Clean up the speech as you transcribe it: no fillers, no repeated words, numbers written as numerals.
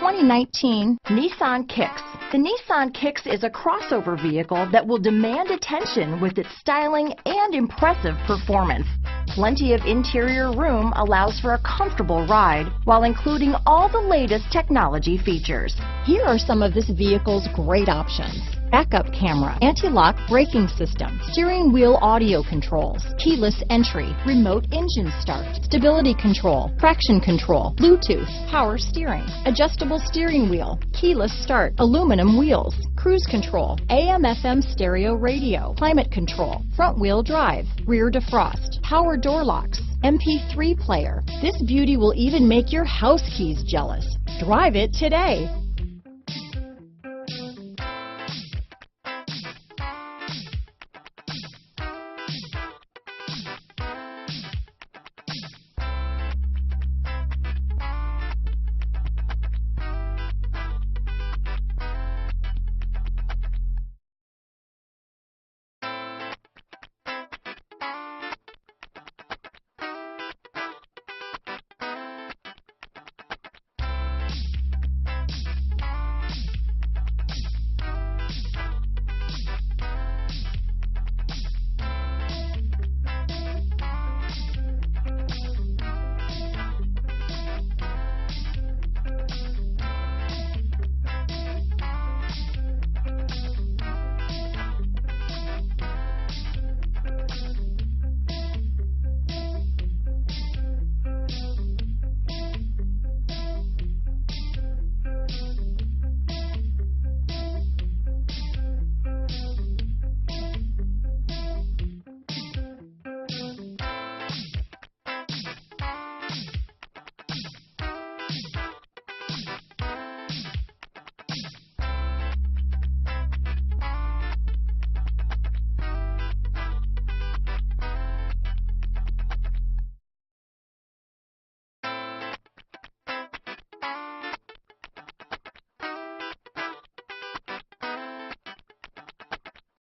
2019 Nissan Kicks. The Nissan Kicks is a crossover vehicle that will demand attention with its styling and impressive performance. Plenty of interior room allows for a comfortable ride while including all the latest technology features. Here are some of this vehicle's great options: backup camera, anti-lock braking system, steering wheel audio controls, keyless entry, remote engine start, stability control, traction control, Bluetooth, power steering, adjustable steering wheel, keyless start, aluminum wheels, cruise control, AM/FM stereo radio, climate control, front wheel drive, rear defrost, power door locks, MP3 player. This beauty will even make your house keys jealous. Drive it today.